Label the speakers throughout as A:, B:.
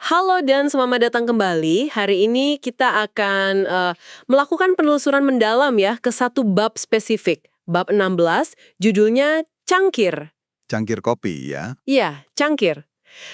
A: Halo dan selamat datang kembali. Hari ini kita akan melakukan penelusuran mendalam ya ke satu bab spesifik. Bab 16, judulnya Cangkir.
B: Cangkir kopi ya.
A: Iya, cangkir.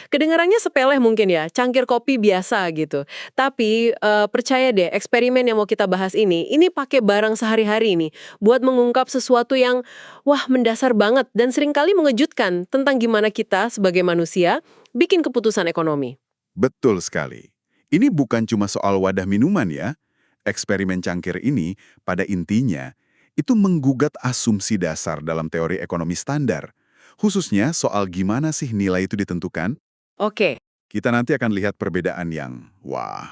A: Kedengarannya sepele mungkin ya, cangkir kopi biasa gitu. Tapi percaya deh, eksperimen yang mau kita bahas ini pakai barang sehari-hari nih, buat mengungkap sesuatu yang wah mendasar banget dan seringkali mengejutkan tentang gimana kita sebagai manusia bikin keputusan ekonomi.
B: Betul sekali. Ini bukan cuma soal wadah minuman ya. Eksperimen cangkir ini pada intinya itu menggugat asumsi dasar dalam teori ekonomi standar. Khususnya soal gimana sih nilai itu ditentukan.
A: Oke.
B: Kita nanti akan lihat perbedaan yang,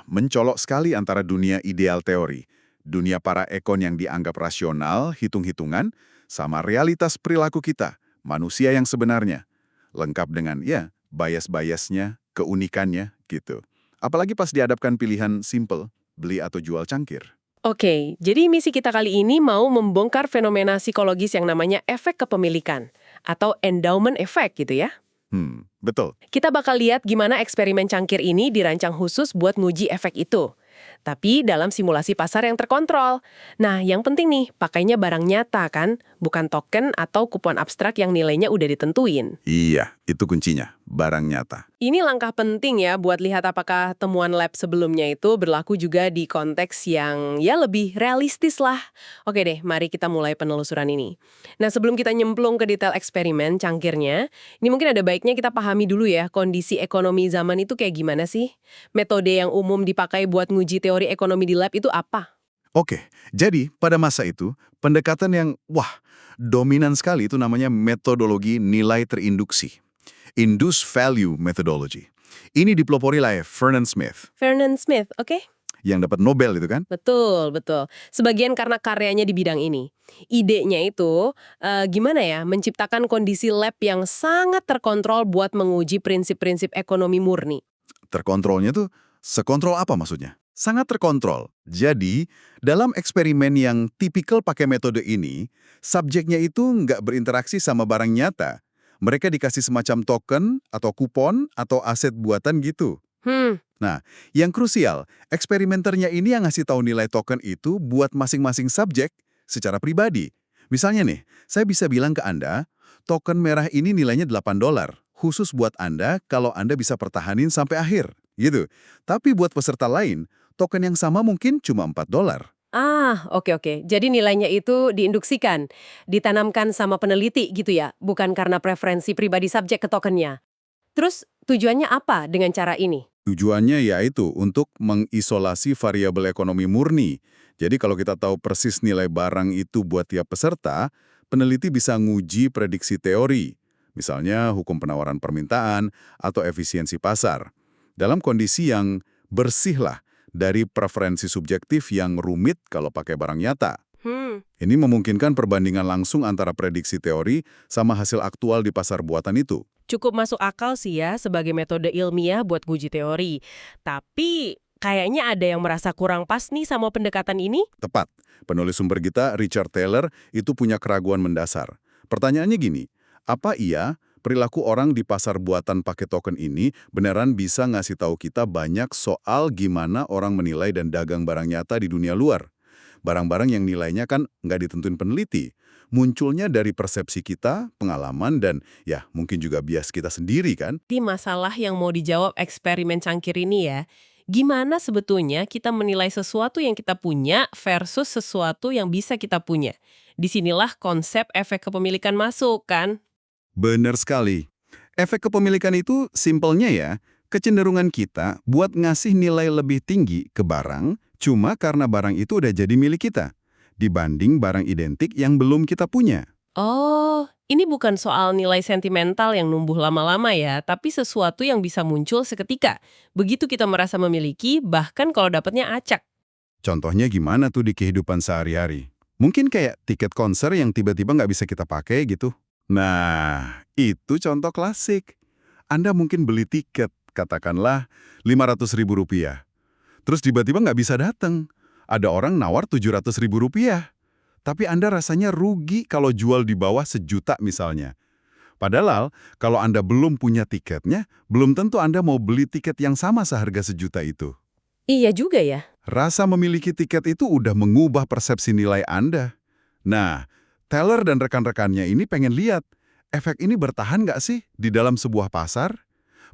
B: mencolok sekali antara dunia ideal teori, dunia para ekon yang dianggap rasional, hitung-hitungan, sama realitas perilaku kita, manusia yang sebenarnya. Lengkap dengan, bias-biasnya, keunikannya, gitu. Apalagi pas dihadapkan pilihan simple, beli atau jual cangkir.
A: Oke, jadi misi kita kali ini mau membongkar fenomena psikologis yang namanya efek kepemilikan atau endowment effect gitu ya.
B: Betul.
A: Kita bakal lihat gimana eksperimen cangkir ini dirancang khusus buat nguji efek itu. Tapi dalam simulasi pasar yang terkontrol. Nah, yang penting nih, pakainya barang nyata kan, bukan token atau kupon abstrak yang nilainya udah ditentuin.
B: Iya, itu kuncinya, barang nyata.
A: Ini langkah penting ya buat lihat apakah temuan lab sebelumnya itu berlaku juga di konteks yang ya lebih realistis lah. Oke deh, mari kita mulai penelusuran ini. Nah, sebelum kita nyemplung ke detail eksperimen cangkirnya, ini mungkin ada baiknya kita pahami dulu ya kondisi ekonomi zaman itu kayak gimana sih? Metode yang umum dipakai buat nguji teori ekonomi di lab itu apa?
B: Oke, jadi pada masa itu, pendekatan yang, dominan sekali itu namanya metodologi nilai terinduksi. Induced Value Methodology. Ini dipelopori oleh Vernon Smith,
A: Vernon Smith, oke?
B: yang dapat Nobel itu kan?
A: Betul, betul. Sebagian karena karyanya di bidang ini. Idenya itu, gimana ya, menciptakan kondisi lab yang sangat terkontrol buat menguji prinsip-prinsip ekonomi murni.
B: Terkontrolnya tuh, sekontrol apa maksudnya? Sangat terkontrol. Jadi, dalam eksperimen yang tipikal pakai metode ini, subjeknya itu nggak berinteraksi sama barang nyata. Mereka dikasih semacam token, atau kupon, atau aset buatan gitu. Nah, yang krusial, eksperimenternya ini yang ngasih tahu nilai token itu buat masing-masing subjek secara pribadi. Misalnya nih, saya bisa bilang ke Anda, token merah ini nilainya $8, khusus buat Anda kalau Anda bisa pertahanin sampai akhir, gitu. Tapi buat peserta lain, token yang sama mungkin cuma $4.
A: Ah, oke oke. Jadi nilainya itu diinduksikan, ditanamkan sama peneliti gitu ya, bukan karena preferensi pribadi subjek ke tokennya. Terus tujuannya apa dengan cara ini?
B: Tujuannya yaitu untuk mengisolasi variabel ekonomi murni. Jadi kalau kita tahu persis nilai barang itu buat tiap peserta, peneliti bisa nguji prediksi teori, misalnya hukum penawaran permintaan atau efisiensi pasar. Dalam kondisi yang bersih lah dari preferensi subjektif yang rumit kalau pakai barang nyata. Ini memungkinkan perbandingan langsung antara prediksi teori sama hasil aktual di pasar buatan itu.
A: Cukup masuk akal sih ya sebagai metode ilmiah buat nguji teori. Tapi kayaknya ada yang merasa kurang pas nih sama pendekatan ini.
B: Tepat. Penulis sumber kita, Richard Taylor, itu punya keraguan mendasar. Pertanyaannya gini, apa iya perilaku orang di pasar buatan pakai token ini beneran bisa ngasih tahu kita banyak soal gimana orang menilai dan dagang barang nyata di dunia luar? Barang-barang yang nilainya kan nggak ditentuin peneliti. Munculnya dari persepsi kita, pengalaman, dan ya mungkin juga bias kita sendiri kan?
A: Di masalah yang mau dijawab eksperimen cangkir ini ya, gimana sebetulnya kita menilai sesuatu yang kita punya versus sesuatu yang bisa kita punya? Disinilah konsep efek kepemilikan masuk kan?
B: Bener sekali. Efek kepemilikan itu simpelnya ya, kecenderungan kita buat ngasih nilai lebih tinggi ke barang cuma karena barang itu udah jadi milik kita, dibanding barang identik yang belum kita punya.
A: Oh, ini bukan soal nilai sentimental yang numbuh lama-lama ya, tapi sesuatu yang bisa muncul seketika. Begitu kita merasa memiliki, bahkan kalau dapatnya acak.
B: Contohnya gimana tuh di kehidupan sehari-hari? Mungkin kayak tiket konser yang tiba-tiba nggak bisa kita pakai gitu. Nah, itu contoh klasik. Anda mungkin beli tiket, katakanlah Rp500.000. Terus tiba-tiba nggak bisa datang. Ada orang nawar Rp700.000. Tapi Anda rasanya rugi kalau jual di bawah 1 juta misalnya. Padahal, kalau Anda belum punya tiketnya, belum tentu Anda mau beli tiket yang sama seharga sejuta itu.
A: Iya juga ya.
B: Rasa memiliki tiket itu udah mengubah persepsi nilai Anda. Nah, Taylor dan rekan-rekannya ini pengen lihat, efek ini bertahan nggak sih di dalam sebuah pasar?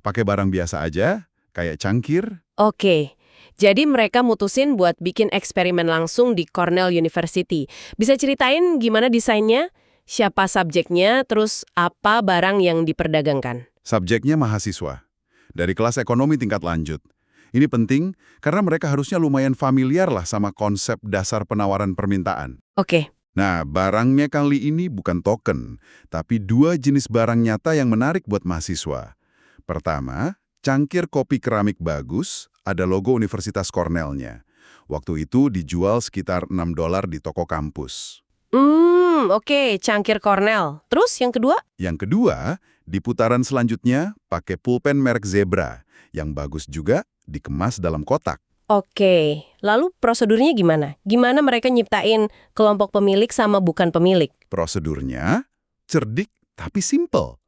B: Pakai barang biasa aja, kayak cangkir?
A: Oke, jadi mereka mutusin buat bikin eksperimen langsung di Cornell University. Bisa ceritain gimana desainnya? Siapa subjeknya, terus apa barang yang diperdagangkan?
B: Subjeknya mahasiswa, dari kelas ekonomi tingkat lanjut. Ini penting karena mereka harusnya lumayan familiar lah sama konsep dasar penawaran permintaan.
A: Oke,
B: Nah, barangnya kali ini bukan token, tapi dua jenis barang nyata yang menarik buat mahasiswa. Pertama, cangkir kopi keramik bagus, ada logo Universitas Cornell-nya. Waktu itu dijual sekitar $6 di toko kampus.
A: oke, cangkir Cornell. Terus yang kedua?
B: Yang kedua, di putaran selanjutnya pakai pulpen merek Zebra, yang bagus juga dikemas dalam kotak.
A: Oke, lalu prosedurnya gimana? Gimana mereka nyiptain kelompok pemilik sama bukan pemilik?
B: Prosedurnya cerdik tapi simple.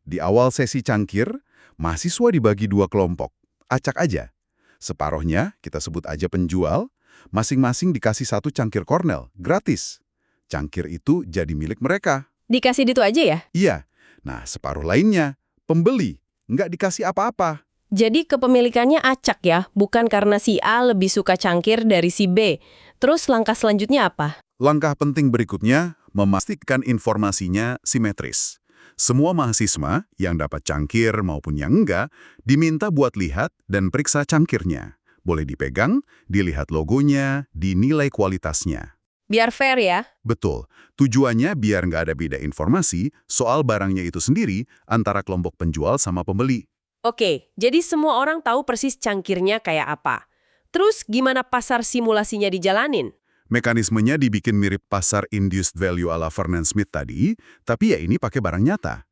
B: Di awal sesi cangkir, mahasiswa dibagi dua kelompok. Acak aja. Separohnya kita sebut aja penjual, masing-masing dikasih satu cangkir Cornell, gratis. Cangkir itu jadi milik mereka.
A: Dikasih gitu aja ya?
B: Iya. Nah, separuh lainnya, pembeli. Nggak dikasih apa-apa.
A: Jadi kepemilikannya acak ya, bukan karena si A lebih suka cangkir dari si B. Terus langkah selanjutnya apa?
B: Langkah penting berikutnya, memastikan informasinya simetris. Semua mahasiswa yang dapat cangkir maupun yang enggak, diminta buat lihat dan periksa cangkirnya. Boleh dipegang, dilihat logonya, dinilai kualitasnya.
A: Biar fair ya.
B: Betul, tujuannya biar nggak ada beda informasi soal barangnya itu sendiri antara kelompok penjual sama pembeli.
A: Oke, jadi semua orang tahu persis cangkirnya kayak apa. Terus gimana pasar simulasinya dijalanin?
B: Mekanismenya dibikin mirip pasar induced value ala Vernon Smith tadi, tapi ya ini pakai barang nyata.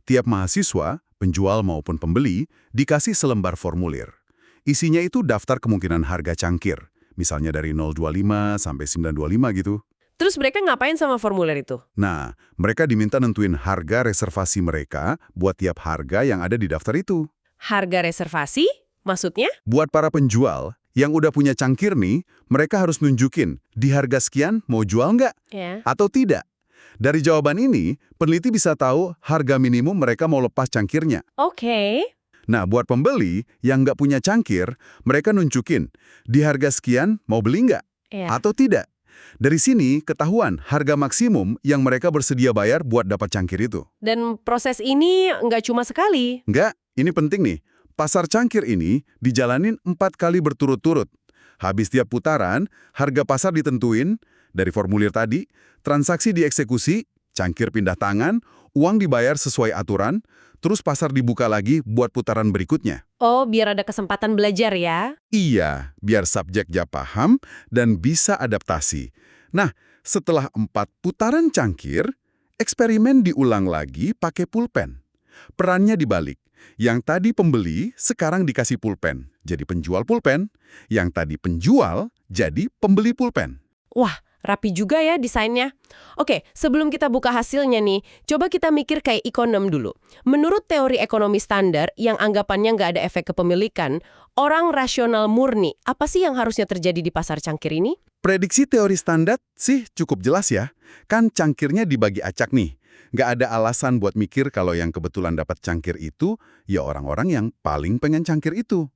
B: Tiap mahasiswa, penjual maupun pembeli, dikasih selembar formulir. Isinya itu daftar kemungkinan harga cangkir, misalnya dari 025 sampai 925 gitu.
A: Terus mereka ngapain sama formulir itu?
B: Nah, mereka diminta nentuin harga reservasi mereka buat tiap harga yang ada di daftar itu.
A: Harga reservasi? Maksudnya?
B: Buat para penjual yang udah punya cangkir nih, mereka harus nunjukin di harga sekian mau jual nggak
A: Ya.
B: atau tidak. Dari jawaban ini, peneliti bisa tahu harga minimum mereka mau lepas cangkirnya.
A: Oke.
B: Nah, buat pembeli yang nggak punya cangkir, mereka nunjukin di harga sekian mau beli nggak
A: Ya.
B: atau tidak. Dari sini ketahuan harga maksimum yang mereka bersedia bayar buat dapat cangkir itu.
A: Dan proses ini nggak cuma sekali.
B: Nggak, ini penting nih. Pasar cangkir ini dijalanin 4 kali berturut-turut. Habis tiap putaran, harga pasar ditentuin, dari formulir tadi, transaksi dieksekusi, cangkir pindah tangan, uang dibayar sesuai aturan, terus pasar dibuka lagi buat putaran berikutnya.
A: Oh, biar ada kesempatan belajar ya.
B: Iya, biar subjeknya paham dan bisa adaptasi. Nah, setelah 4 putaran cangkir, eksperimen diulang lagi pakai pulpen. Perannya dibalik. Yang tadi pembeli, sekarang dikasih pulpen. Jadi penjual pulpen. Yang tadi penjual, jadi pembeli pulpen.
A: Wah, rapi juga ya desainnya. Oke, sebelum kita buka hasilnya nih, coba kita mikir kayak ekonom dulu. Menurut teori ekonomi standar yang anggapannya nggak ada efek kepemilikan, orang rasional murni, apa sih yang harusnya terjadi di pasar cangkir ini?
B: Prediksi teori standar sih cukup jelas ya. Kan cangkirnya dibagi acak nih. Nggak ada alasan buat mikir kalau yang kebetulan dapat cangkir itu, ya orang-orang yang paling pengen cangkir itu.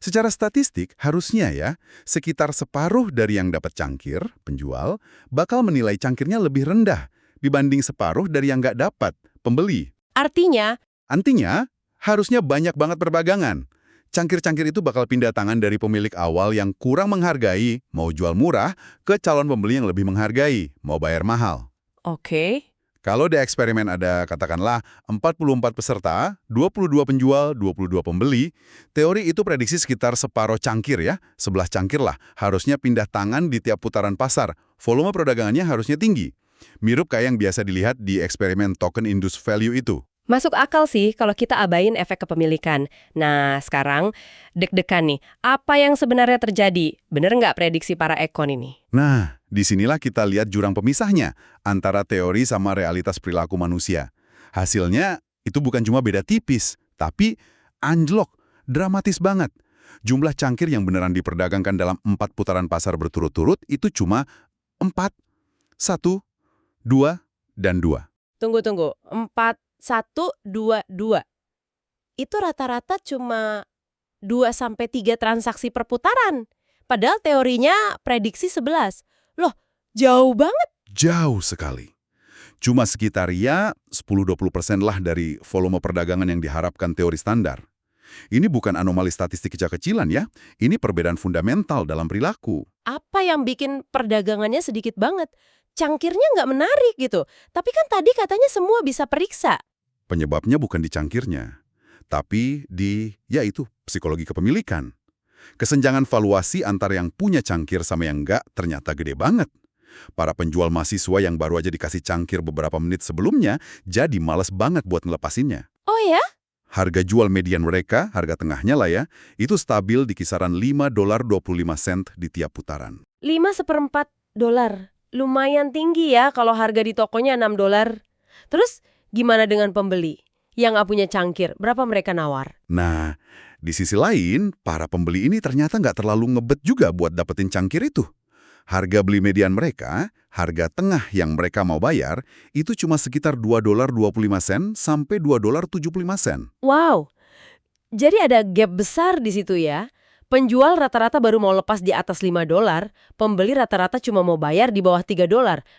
B: Secara statistik, harusnya ya, sekitar separuh dari yang dapat cangkir, penjual, bakal menilai cangkirnya lebih rendah dibanding separuh dari yang nggak dapat, pembeli.
A: Artinya,
B: Artinya, harusnya banyak banget perdagangan. Cangkir-cangkir itu bakal pindah tangan dari pemilik awal yang kurang menghargai, mau jual murah, ke calon pembeli yang lebih menghargai, mau bayar mahal.
A: oke.
B: Kalau di eksperimen ada katakanlah 44 peserta, 22 penjual, 22 pembeli, teori itu prediksi sekitar separuh cangkir ya, 11 cangkir lah, harusnya pindah tangan di tiap putaran pasar. Volume perdagangannya harusnya tinggi. Mirip kayak yang biasa dilihat di eksperimen token induced value itu.
A: Masuk akal sih kalau kita abain efek kepemilikan. Nah, sekarang deg-degan nih. Apa yang sebenarnya terjadi? Bener nggak prediksi para ekon ini?
B: Nah, disinilah kita lihat jurang pemisahnya antara teori sama realitas perilaku manusia. Hasilnya Itu bukan cuma beda tipis, tapi anjlok, dramatis banget. Jumlah cangkir yang beneran diperdagangkan dalam 4 putaran pasar berturut-turut itu cuma 4, 1, 2, dan 2.
A: Tunggu. 4, 1, 2, 2. Itu rata-rata cuma 2 sampai 3 transaksi per putaran. Padahal teorinya prediksi 11. Loh, jauh banget.
B: Jauh sekali. Cuma sekitar ya 10-20% lah dari volume perdagangan yang diharapkan teori standar. Ini bukan anomali statistik kecil-kecilan ya, ini perbedaan fundamental dalam perilaku.
A: Apa yang bikin perdagangannya sedikit banget? Cangkirnya nggak menarik gitu. Tapi kan tadi katanya semua bisa periksa.
B: Penyebabnya bukan di cangkirnya, tapi di, yaitu, psikologi kepemilikan. Kesenjangan valuasi antara yang punya cangkir sama yang enggak ternyata gede banget. Para penjual mahasiswa yang baru aja dikasih cangkir beberapa menit sebelumnya, jadi males banget buat ngelepasinnya.
A: Oh ya?
B: Harga jual median mereka, harga tengahnya lah ya, itu stabil di kisaran $5.25 di tiap putaran.
A: 5/4 dolar. Lumayan tinggi ya kalau harga di tokonya $6. Terus gimana dengan pembeli yang nggak punya cangkir? Berapa mereka nawar?
B: Nah, di sisi lain, para pembeli ini ternyata nggak terlalu ngebet juga buat dapetin cangkir itu. Harga beli median mereka, harga tengah yang mereka mau bayar, itu cuma sekitar $2.25 sampai $2.75.
A: Wow, jadi ada gap besar di situ ya. Penjual rata-rata baru mau lepas di atas $5, pembeli rata-rata cuma mau bayar di bawah $3.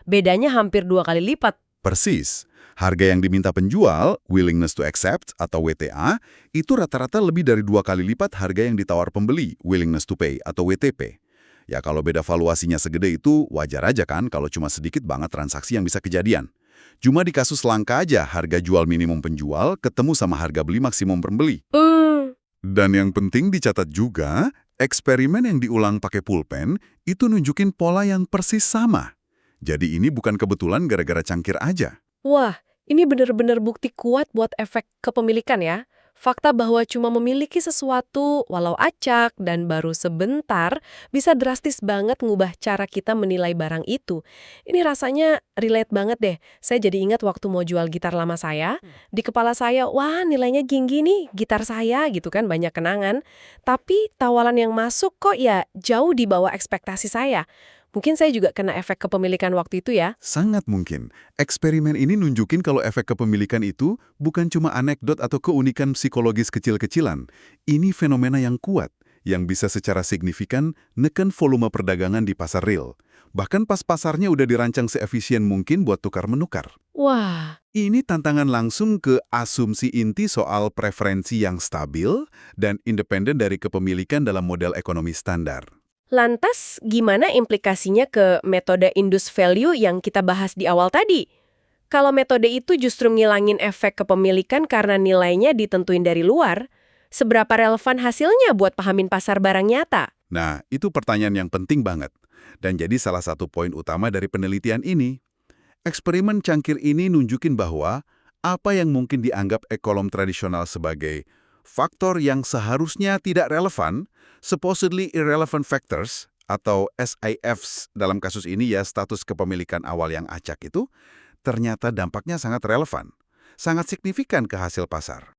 A: Bedanya hampir 2 kali lipat.
B: Persis. Harga yang diminta penjual, willingness to accept atau WTA, itu rata-rata lebih dari 2 kali lipat harga yang ditawar pembeli, willingness to pay atau WTP. Ya kalau beda valuasinya segede itu, wajar aja kan kalau cuma sedikit banget transaksi yang bisa kejadian. Cuma di kasus langka aja harga jual minimum penjual ketemu sama harga beli maksimum pembeli. Dan yang penting dicatat juga, eksperimen yang diulang pakai pulpen itu nunjukin pola yang persis sama. Jadi ini bukan kebetulan gara-gara cangkir aja.
A: Wah, ini benar-benar bukti kuat buat efek kepemilikan ya. Fakta bahwa cuma memiliki sesuatu, walau acak dan baru sebentar, bisa drastis banget ngubah cara kita menilai barang itu. Ini rasanya relate banget deh. Saya jadi ingat waktu mau jual gitar lama saya, di kepala saya, wah nilainya tinggi nih, gitar saya gitu kan, banyak kenangan. Tapi tawaran yang masuk kok ya jauh di bawah ekspektasi saya. Mungkin saya juga kena efek kepemilikan waktu itu ya.
B: Sangat mungkin. Eksperimen ini nunjukin kalau efek kepemilikan itu bukan cuma anekdot atau keunikan psikologis kecil-kecilan. Ini fenomena yang kuat, yang bisa secara signifikan neken volume perdagangan di pasar real. Bahkan pas pasarnya udah dirancang seefisien mungkin buat tukar-menukar.
A: Wah,
B: Ini tantangan langsung ke asumsi inti soal preferensi yang stabil dan independen dari kepemilikan dalam model ekonomi standar.
A: lantas gimana implikasinya ke metode induced value yang kita bahas di awal tadi? Kalau metode itu justru ngilangin efek kepemilikan karena nilainya ditentuin dari luar, seberapa relevan hasilnya buat pahamin pasar barang nyata?
B: Nah, itu pertanyaan yang penting banget. Dan jadi salah satu poin utama dari penelitian ini. Eksperimen cangkir ini nunjukin bahwa apa yang mungkin dianggap ekonom tradisional sebagai faktor yang seharusnya tidak relevan, supposedly irrelevant factors, atau SIFs dalam kasus ini ya status kepemilikan awal yang acak itu, ternyata dampaknya sangat relevan, sangat signifikan ke hasil pasar.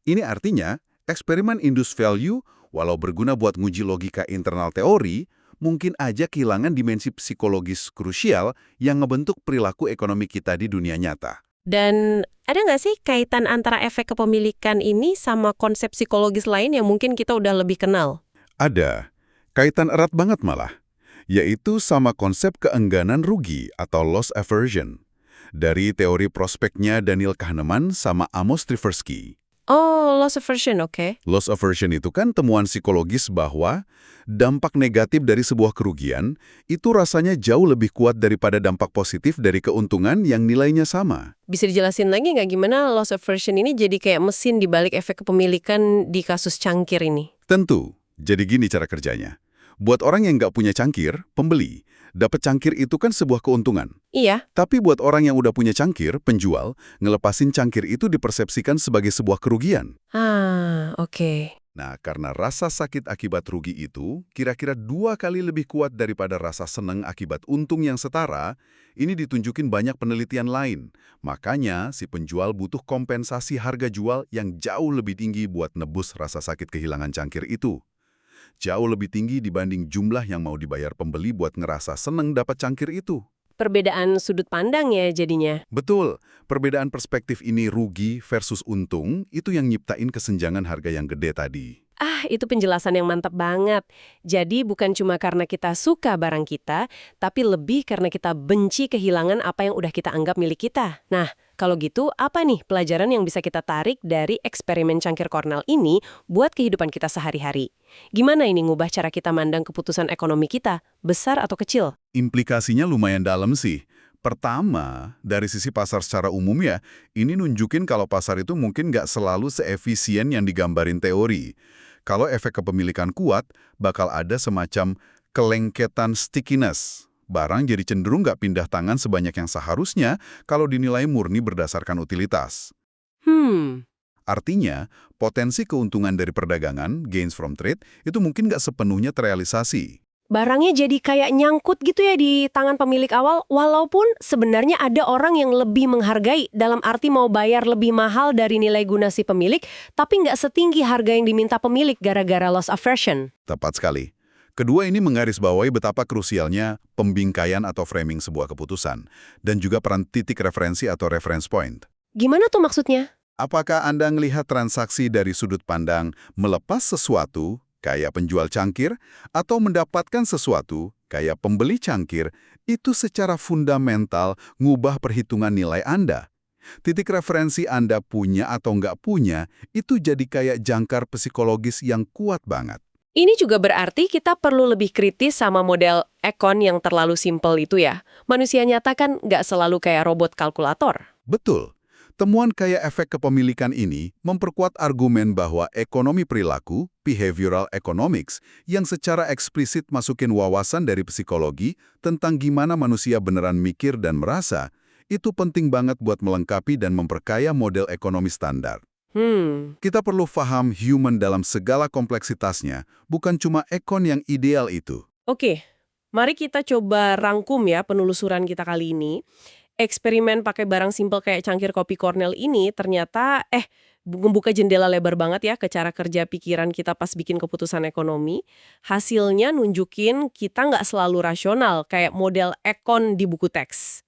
B: Ini artinya, eksperimen induced value, walau berguna buat nguji logika internal teori, mungkin aja kehilangan dimensi psikologis krusial yang ngebentuk perilaku ekonomi kita di dunia nyata.
A: Dan ada nggak sih kaitan antara efek kepemilikan ini sama konsep psikologis lain yang mungkin kita udah lebih kenal?
B: Ada. Kaitan erat banget malah. Yaitu sama konsep keengganan rugi atau loss aversion. Dari teori prospeknya Daniel Kahneman sama Amos Tversky.
A: Oh, loss aversion, oke.
B: Loss aversion itu kan temuan psikologis bahwa dampak negatif dari sebuah kerugian itu rasanya jauh lebih kuat daripada dampak positif dari keuntungan yang nilainya sama.
A: Bisa dijelasin lagi nggak gimana loss aversion ini jadi kayak mesin di balik efek kepemilikan di kasus cangkir ini?
B: Tentu. Jadi gini cara kerjanya. Buat orang yang nggak punya cangkir, pembeli, dapat cangkir itu kan sebuah keuntungan.
A: Iya.
B: Tapi buat orang yang udah punya cangkir, penjual, ngelepasin cangkir itu dipersepsikan sebagai sebuah kerugian.
A: Oke.
B: Nah, karena rasa sakit akibat rugi itu kira-kira 2 kali lebih kuat daripada rasa senang akibat untung yang setara, ini ditunjukin banyak penelitian lain. Makanya, si penjual butuh kompensasi harga jual yang jauh lebih tinggi buat nebus rasa sakit kehilangan cangkir itu. Jauh lebih tinggi dibanding jumlah yang mau dibayar pembeli buat ngerasa seneng dapat cangkir itu.
A: Perbedaan sudut pandang ya jadinya.
B: Betul, perbedaan perspektif ini rugi versus untung itu yang nyiptain kesenjangan harga yang gede tadi.
A: Ah, itu penjelasan yang mantap banget. Jadi bukan cuma karena kita suka barang kita, tapi lebih karena kita benci kehilangan apa yang udah kita anggap milik kita. Nah, kalau gitu apa nih pelajaran yang bisa kita tarik dari eksperimen cangkir Cornell ini buat kehidupan kita sehari-hari? Gimana ini ngubah cara kita mandang keputusan ekonomi kita, besar atau kecil?
B: Implikasinya lumayan dalam sih. Pertama, dari sisi pasar secara umum ya, ini nunjukin kalau pasar itu mungkin nggak selalu seefisien yang digambarin teori. Kalau efek kepemilikan kuat, bakal ada semacam kelengketan stickiness. Barang jadi cenderung nggak pindah tangan sebanyak yang seharusnya kalau dinilai murni berdasarkan utilitas. Artinya, potensi keuntungan dari perdagangan, gains from trade, itu mungkin nggak sepenuhnya terrealisasi.
A: Barangnya jadi kayak nyangkut gitu ya di tangan pemilik awal, walaupun sebenarnya ada orang yang lebih menghargai dalam arti mau bayar lebih mahal dari nilai guna si pemilik, tapi nggak setinggi harga yang diminta pemilik gara-gara loss aversion.
B: Tepat sekali. Kedua, ini menggarisbawahi betapa krusialnya pembingkaian atau framing sebuah keputusan, dan juga peran titik referensi atau reference point.
A: Gimana tuh maksudnya?
B: Apakah Anda melihat transaksi dari sudut pandang melepas sesuatu, kayak penjual cangkir, atau mendapatkan sesuatu, kayak pembeli cangkir, itu secara fundamental ngubah perhitungan nilai Anda? Titik referensi Anda punya atau nggak punya, itu jadi kayak jangkar psikologis yang kuat banget.
A: Ini juga berarti kita perlu lebih kritis sama model ekon yang terlalu simpel itu ya. Manusia nyata kan nggak selalu kayak robot kalkulator.
B: Betul. Temuan kayak efek kepemilikan ini memperkuat argumen bahwa ekonomi perilaku, behavioral economics, yang secara eksplisit masukin wawasan dari psikologi tentang gimana manusia beneran mikir dan merasa, itu penting banget buat melengkapi dan memperkaya model ekonomi standar. Kita perlu paham human dalam segala kompleksitasnya, bukan cuma ekon yang ideal itu.
A: Oke, mari kita coba rangkum ya penelusuran kita kali ini. Eksperimen pakai barang simpel kayak cangkir kopi Cornell ini ternyata membuka jendela lebar banget ya ke cara kerja pikiran kita pas bikin keputusan ekonomi. Hasilnya nunjukin kita nggak selalu rasional kayak model ekon di buku teks.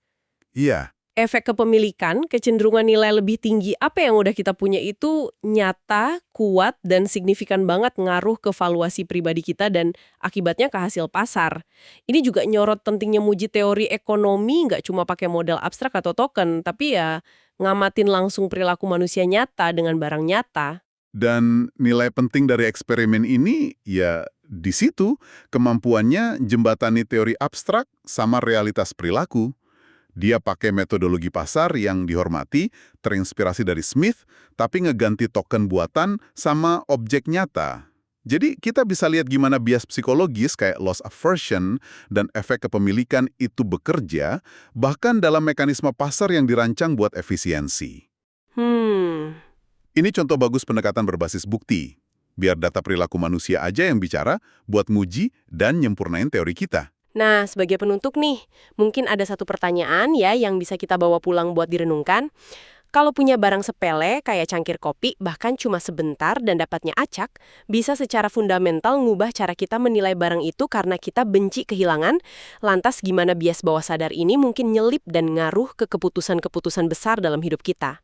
B: Iya,
A: Efek kepemilikan, kecenderungan nilai lebih tinggi apa yang udah kita punya itu nyata, kuat, dan signifikan banget ngaruh ke valuasi pribadi kita dan akibatnya ke hasil pasar. Ini juga nyorot pentingnya muji teori ekonomi nggak cuma pakai model abstrak atau token, tapi ya ngamatin langsung perilaku manusia nyata dengan barang nyata.
B: dan nilai penting dari eksperimen ini ya di situ kemampuannya jembatani teori abstrak sama realitas perilaku. Dia pakai metodologi pasar yang dihormati, terinspirasi dari Smith, tapi ngeganti token buatan sama objek nyata. Jadi kita bisa lihat gimana bias psikologis kayak loss aversion dan efek kepemilikan itu bekerja, bahkan dalam mekanisme pasar yang dirancang buat efisiensi. Ini contoh bagus pendekatan berbasis bukti. Biar data perilaku manusia aja yang bicara buat nguji dan nyempurnain teori kita.
A: Nah, sebagai penutup nih, mungkin ada satu pertanyaan ya yang bisa kita bawa pulang buat direnungkan. Kalau punya barang sepele kayak cangkir kopi, bahkan cuma sebentar dan dapatnya acak, bisa secara fundamental ngubah cara kita menilai barang itu karena kita benci kehilangan. Lantas gimana bias bawah sadar ini mungkin nyelip dan ngaruh ke keputusan-keputusan besar dalam hidup kita?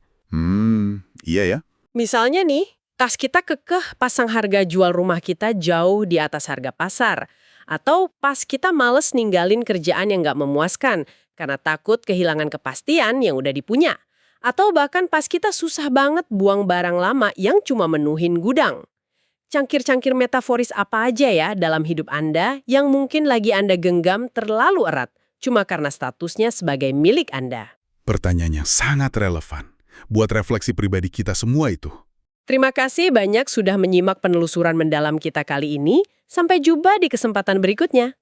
B: Iya ya.
A: Misalnya nih, tas kita kekeh pasang harga jual rumah kita jauh di atas harga pasar. Atau pas kita males ninggalin kerjaan yang nggak memuaskan karena takut kehilangan kepastian yang udah dipunya. Atau bahkan pas kita susah banget buang barang lama yang cuma menuhin gudang. Cangkir-cangkir metaforis apa aja ya dalam hidup Anda yang mungkin lagi Anda genggam terlalu erat cuma karena statusnya sebagai milik Anda?
B: Pertanyaan yang sangat relevan buat refleksi pribadi kita semua itu.
A: Terima kasih banyak sudah menyimak penelusuran mendalam kita kali ini. Sampai jumpa di kesempatan berikutnya.